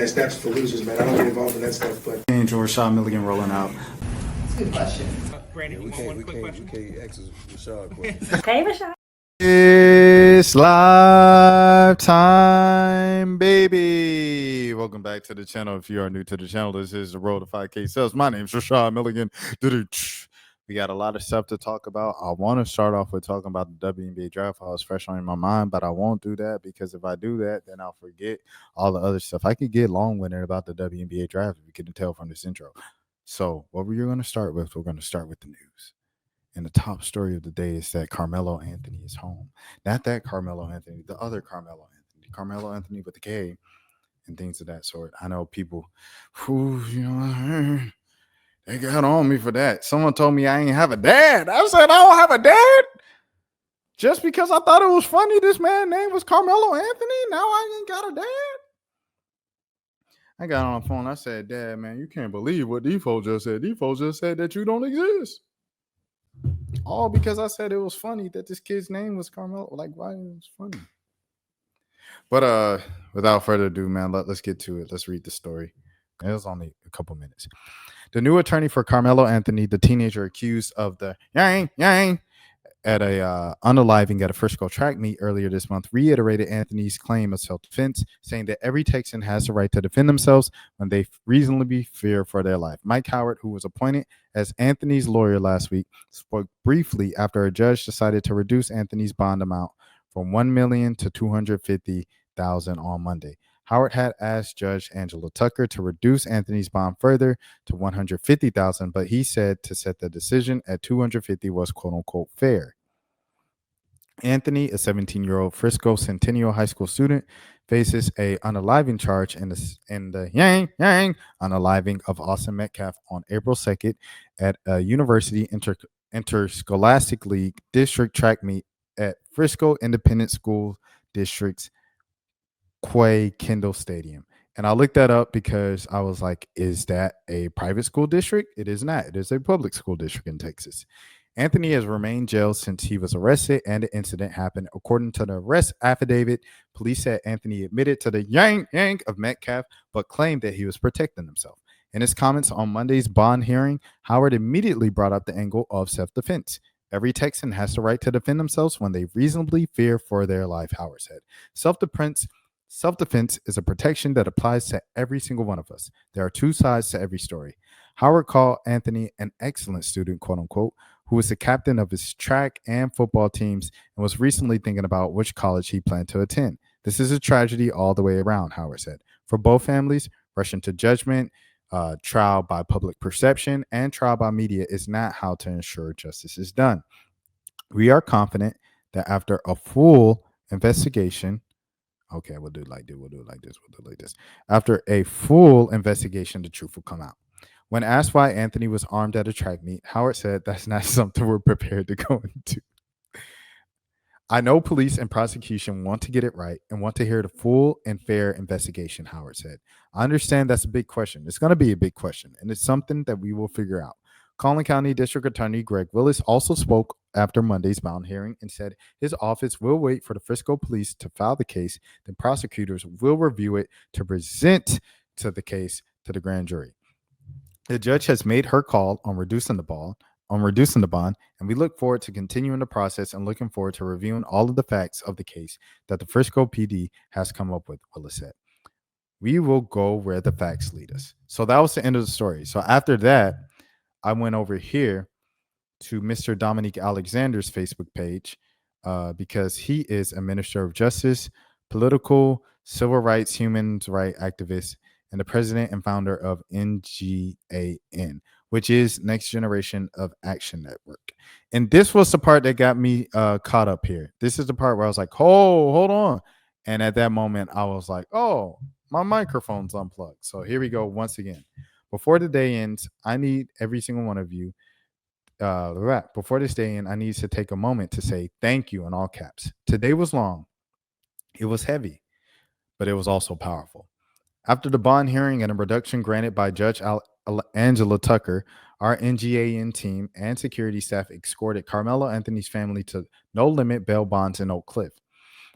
That's for losers, man. I don't get involved in that stuff, but Angel Rashad Milligan rolling out. That's a good question. Brandon, We can't ask Rashad questions. Hey, Rashad. It's live time, baby. Welcome back to the channel. If you are new to the channel, this is the Road to 5K Sales. My name is Rashad Milligan. We got a lot of stuff to talk about. I want to start off with talking about the WNBA draft. I was fresh on my mind, but I won't do that because if I do that, then I'll forget all the other stuff. I could get long-winded about the WNBA draft, if you couldn't tell from this intro. So what we're going to start with, we're going to start with the news. And the top story of the day is that Karmelo Anthony is home. Not that Karmelo Anthony, the other Karmelo Anthony. Karmelo Anthony with the K and things of that sort. I know people who, they got on me for that. Someone told me I ain't have a dad. I said I don't have a dad. Just because I thought it was funny this man's name was Karmelo Anthony, now I ain't got a dad. I got on the phone. I said, Dad, man, you can't believe what Defo just said. Defo just said that you don't exist. All because I said it was funny that this kid's name was Karmelo. Like, why it was funny? But without further ado, man, let's get to it. Let's read the story. It was only a couple minutes. The new attorney for Karmelo Anthony, the teenager accused of the yang at a unaliving at a Frisco track meet earlier this month, reiterated Anthony's claim of self-defense, saying that every Texan has the right to defend themselves when they reasonably fear for their life. Mike Howard, who was appointed as Anthony's lawyer last week, spoke briefly after a judge decided to reduce Anthony's bond amount from $1 million to $250,000 on Monday. Howard had asked Judge Angela Tucker to reduce Anthony's bond further to $150,000, but he said to set the decision at $250,000 was "quote unquote" fair. Anthony, a 17-year-old Frisco Centennial High School student, faces a unaliving charge in the unaliving of Austin Metcalf on April 2nd at a University Interscholastic League District track meet at Frisco Independent School District's Quay Kendall Stadium. And I looked that up because I was like, is that a private school district? It is not. It is a public school district in Texas. Anthony has remained jailed since he was arrested and the incident happened. According to the arrest affidavit, police said Anthony admitted to the yank of Metcalf, but claimed that he was protecting himself. In his comments on Monday's bond hearing, Howard immediately brought up the angle of self-defense. Every Texan has the right to defend themselves when they reasonably fear for their life, Howard said. Self-defense is a protection that applies to every single one of us. There are two sides to every story. Howard called Anthony an excellent student, quote unquote, who was the captain of his track and football teams and was recently thinking about which college he planned to attend. This is a tragedy all the way around, Howard said. For both families, rushing to judgment, trial by public perception, and trial by media is not how to ensure justice is done. We are confident that after a full investigation, okay, we'll do it like this. After a full investigation, the truth will come out. When asked why Anthony was armed at a track meet, Howard said that's not something we're prepared to go into. I know police and prosecution want to get it right and want to hear the full and fair investigation, Howard said. I understand that's a big question. It's going to be a big question, and it's something that we will figure out. Collin County District Attorney Greg Willis also spoke after Monday's bond hearing and said his office will wait for the Frisco police to file the case. Then prosecutors will review it to present to the case to the grand jury. The judge has made her call on reducing the bond, and we look forward to continuing the process and looking forward to reviewing all of the facts of the case that the Frisco PD has come up with, Willis said. We will go where the facts lead us. So that was the end of the story. So after that, I went over here to Mr. Dominique Alexander's Facebook page because he is a minister of justice, political, civil rights, human rights activist, and the president and founder of NGAN, which is Next Generation of Action Network. And this was the part that got me caught up here. This is the part where I was like, oh, hold on. And at that moment, I was like, oh, my microphone's unplugged. So here we go once again. Before the day ends, I need every single one of you. Before this day ends, I need to take a moment to say thank you in all caps. Today was long. It was heavy, but it was also powerful. After the bond hearing and a reduction granted by Judge Angela Tucker, our NGAN team and security staff escorted Karmelo Anthony's family to no-limit bail bonds in Oak Cliff.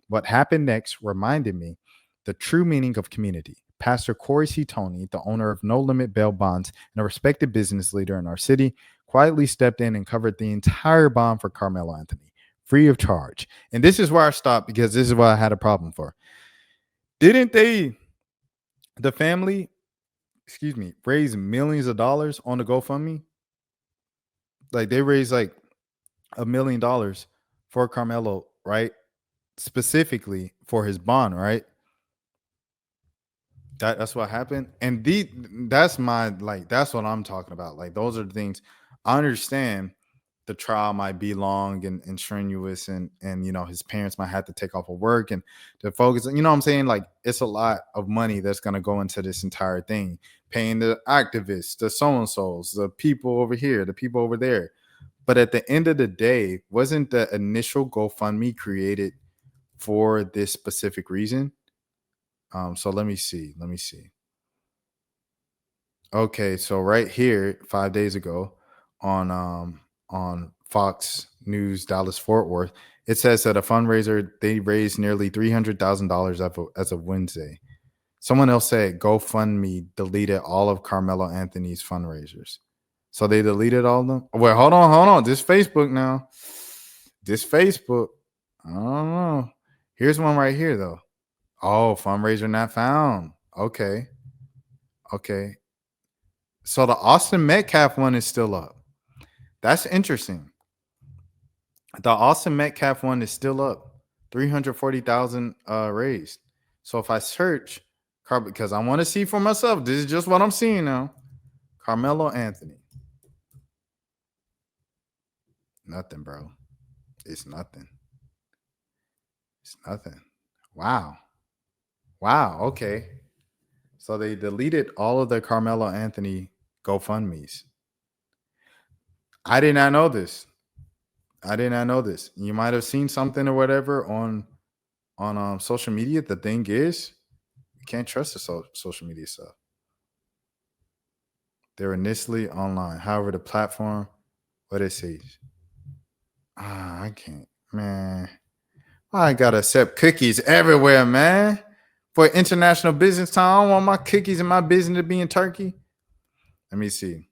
What happened next reminded me the true meaning of community. Pastor Corey C. Tony, the owner of No Limit Bail Bonds and a respected business leader in our city, quietly stepped in and covered the entire bond for Karmelo Anthony, free of charge. And this is where I stopped because this is what I had a problem for. Didn't they, the family, raise millions of dollars on the GoFundMe? Like they raised like $1 million for Karmelo, right? Specifically for his bond, right? That's what happened. And that's what I'm talking about. Like those are the things. I understand the trial might be long and strenuous and his parents might have to take off of work and to focus, what I'm saying? Like it's a lot of money that's going to go into this entire thing, paying the activists, the so-and-sos, the people over here, the people over there. But at the end of the day, wasn't the initial GoFundMe created for this specific reason? So let me see. Okay, so right here, 5 days ago, on Fox News Dallas Fort Worth, it says that a fundraiser they raised nearly $300,000 as of Wednesday. Someone else said GoFundMe deleted all of Karmelo Anthony's fundraisers. So they deleted all of them? Well, hold on. This Facebook now. This Facebook. I don't know. Here's one right here, though. Oh, fundraiser not found. Okay. So the Austin Metcalf one is still up. That's interesting. The Austin Metcalf one is still up. 340,000 raised. So if I search, because I want to see for myself, this is just what I'm seeing now. Karmelo Anthony. Nothing, bro. It's nothing. Wow. Okay. So they deleted all of the Karmelo Anthony GoFundMes. I did not know this. You might have seen something or whatever on social media. The thing is, you can't trust the social media stuff. They're initially online. However, the platform, what it says. I can't, man. I gotta accept cookies everywhere, man. For International Business Time, I don't want my cookies and my business to be in Turkey. Let me see.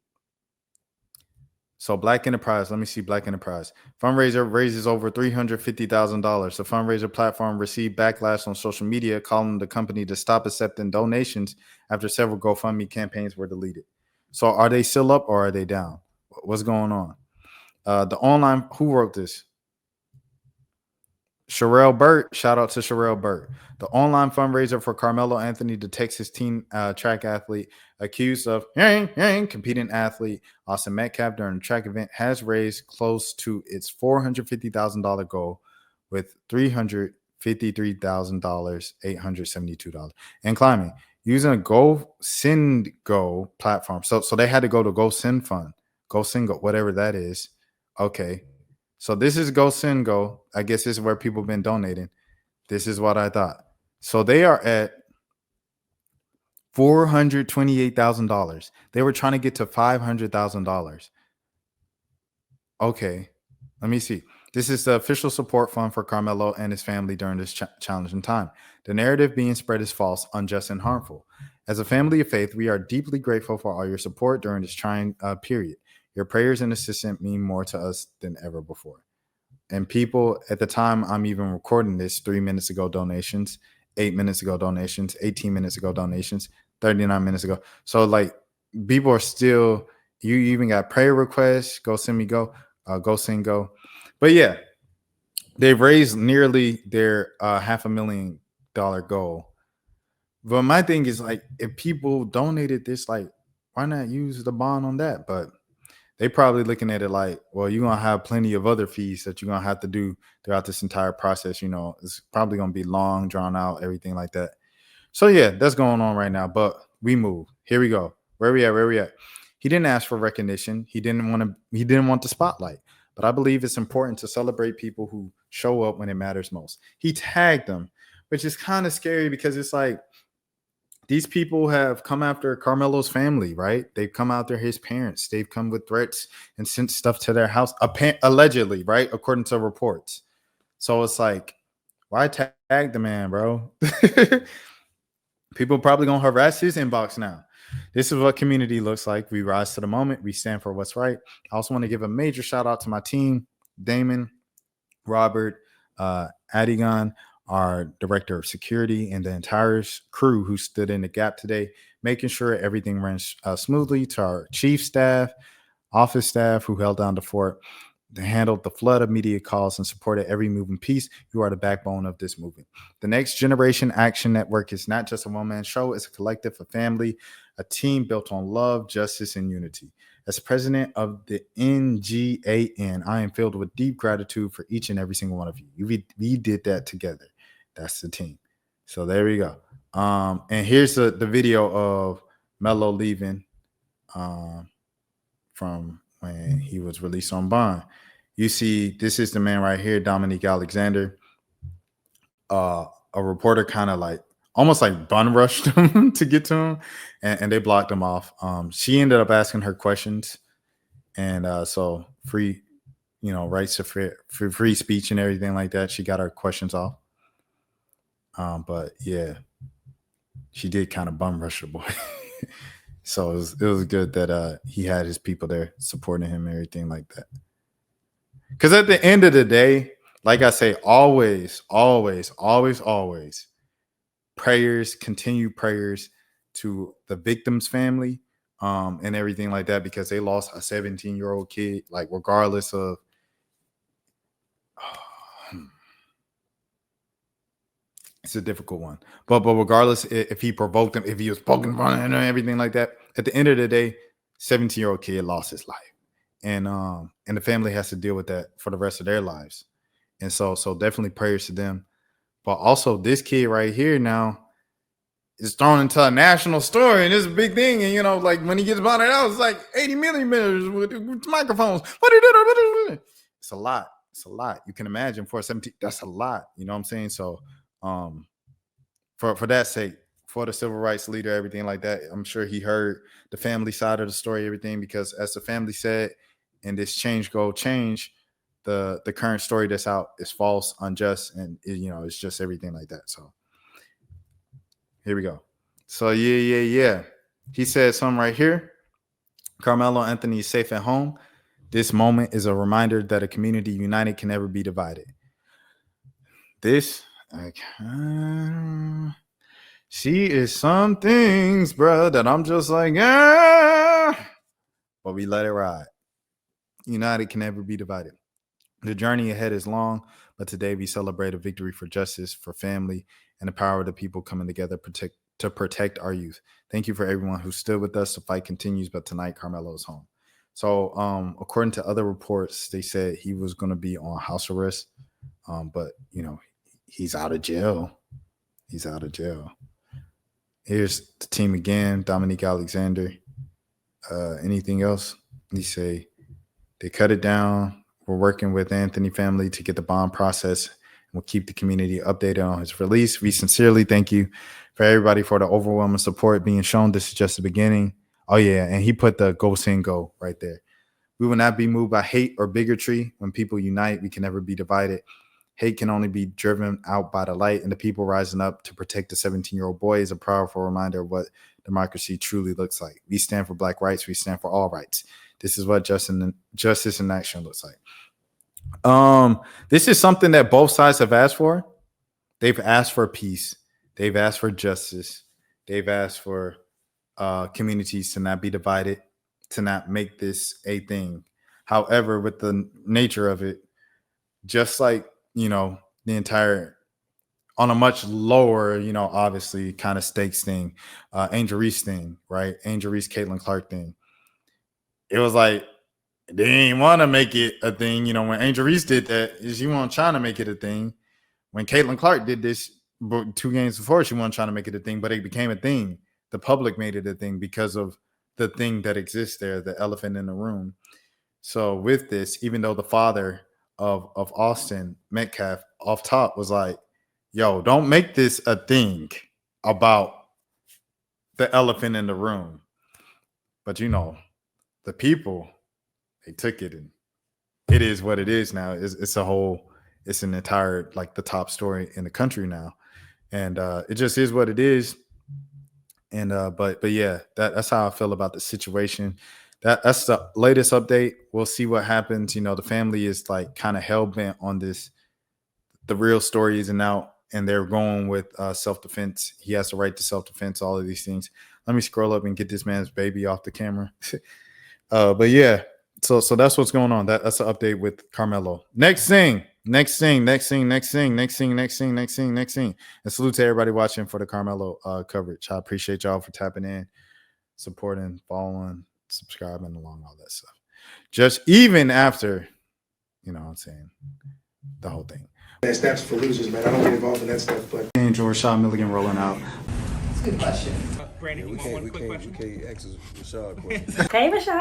So Black Enterprise, let me see Black Enterprise. Fundraiser raises over $350,000. The fundraiser platform received backlash on social media, calling the company to stop accepting donations after several GoFundMe campaigns were deleted. So are they still up or are they down? What's going on? The online, who wrote this? Sherelle Burt. Shout out to Sherelle Burt. The online fundraiser for Karmelo Anthony, the Texas teen track athlete accused of competing athlete Austin Metcalf during a track event, has raised close to its $450,000 goal with $353,872 and climbing using a GoSendGo platform. So they had to go to GoSendGo, whatever that is. Okay. So this is GoSendGo. I guess this is where people have been donating. This is what I thought. So they are at $428,000. They were trying to get to $500,000. Okay, let me see. This is the official support fund for Karmelo and his family during this challenging time. The narrative being spread is false, unjust, and harmful. As a family of faith, we are deeply grateful for all your support during this trying period. Your prayers and assistance mean more to us than ever before. And people, at the time I'm even recording this, 3 minutes ago donations, 8 minutes ago donations, 18 minutes ago donations, 39 minutes ago. So like people are still, you even got prayer requests, GoSendGo. But yeah, they've raised nearly their $500,000 goal. But my thing is like, if people donated this, like, why not use the bond on that? But they probably looking at it like, well, you're going to have plenty of other fees that you're going to have to do throughout this entire process. It's probably going to be long, drawn out, everything like that. So yeah, that's going on right now, but we move. Here we go. Where we at? He didn't ask for recognition. He didn't want the spotlight, but I believe it's important to celebrate people who show up when it matters most. He tagged them, which is kind of scary because it's like, these people have come after Karmelo's family, right? They've come after his parents. They've come with threats and sent stuff to their house, allegedly, right? According to reports. So it's like, why tag the man, bro? People probably gonna harass his inbox now. This is what community looks like. We rise to the moment. We stand for what's right. I also want to give a major shout out to my team, Damon, Robert, Adigan, our director of security, and the entire crew who stood in the gap today, making sure everything runs smoothly. To our chief staff, office staff who held down the fort, they handled the flood of media calls and supported every moving piece. You are the backbone of this movement. The Next Generation Action Network is not just a one-man show. It's a collective, a family, a team built on love, justice, and unity. As president of the NGAN, I am filled with deep gratitude for each and every single one of you. We did that together. That's the team. So there we go. And here's the video of Melo leaving from when he was released on bond. You see, this is the man right here, Dominique Alexander. A reporter kind of like almost like bun rushed him to get to him, and they blocked him off. She ended up asking her questions, and so free, rights to free speech and everything like that. She got her questions off. But yeah, she did kind of bum rush the boy. So it was good that he had his people there supporting him and everything like that. Because at the end of the day, like I say, always, always, always, always, continued prayers to the victim's family and everything like that, because they lost a 17-year-old kid, like regardless of it's a difficult one. But regardless if he provoked him, if he was poking fun and everything like that, at the end of the day, 17-year-old kid lost his life. And the family has to deal with that for the rest of their lives. And so definitely prayers to them. But also this kid right here now is thrown into a national story, and it's a big thing. And like when he gets bonded out, it's like 80 millimeters with microphones. It's a lot. It's a lot. You can imagine for a 17, that's a lot. You know what I'm saying? So for that sake, for the civil rights leader, everything like that, I'm sure he heard the family side of the story, everything, because as the family said, in this change, the current story that's out is false, unjust, and it's just everything like that. So here we go. So yeah. He said something right here. Karmelo Anthony is safe at home. This moment is a reminder that a community united can never be divided. She is some things, bro, that I'm just like, but we let it ride. United can never be divided. The journey ahead is long, but today we celebrate a victory for justice, for family, and the power of the people coming together to protect our youth. Thank you for everyone who stood with us. The fight continues, but tonight Karmelo is home. So according to other reports, they said he was going to be on house arrest, but he's out of jail. He's out of jail. Here's the team again, Dominique Alexander. Anything else? They say they cut it down. We're working with Anthony family to get the bond process, and we'll keep the community updated on his release. We sincerely thank you for everybody for the overwhelming support being shown. This is just the beginning. Oh yeah, and he put the go sing go right there. We will not be moved by hate or bigotry. When people unite, we can never be divided. Hate can only be driven out by the light, and the people rising up to protect the 17-year-old boy is a powerful reminder of what democracy truly looks like. We stand for Black rights. We stand for all rights. This is what justice in action looks like. This is something that both sides have asked for. They've asked for peace. They've asked for justice. They've asked for communities to not be divided, to not make this a thing. However, with the nature of it, just like, the entire, on a much lower, obviously kind of stakes thing, Angel Reese thing, right? Angel Reese, Caitlin Clark thing. It was like, they didn't want to make it a thing. When Angel Reese did that, she wasn't trying to make it a thing. When Caitlin Clark did this 2 games before, she wasn't trying to make it a thing, but it became a thing. The public made it a thing because of the thing that exists there, the elephant in the room. So with this, even though the father of Austin, Metcalf, off top was like, yo, don't make this a thing about the elephant in the room. But the people, they took it, and it is what it is now. It's an entire, like, the top story in the country now. And it just is what it is. And but yeah, that's how I feel about the situation. That's the latest update. We'll see what happens. You know, the family is like kind of hell bent on this. The real story isn't out, and they're going with self-defense. He has the right to self-defense, all of these things. Let me scroll up and get this man's baby off the camera. But yeah, so that's what's going on. That's an update with Karmelo. Next thing. And salute to everybody watching for the Karmelo coverage. I appreciate y'all for tapping in, supporting, following, subscribing along, all that stuff. Just even after, you know what I'm saying, the whole thing. That's for losers, man. I don't get involved in that stuff, but. And Rashad Milligan rolling out. That's a good question. We can't ask Rashad questions. Hey, Rashad.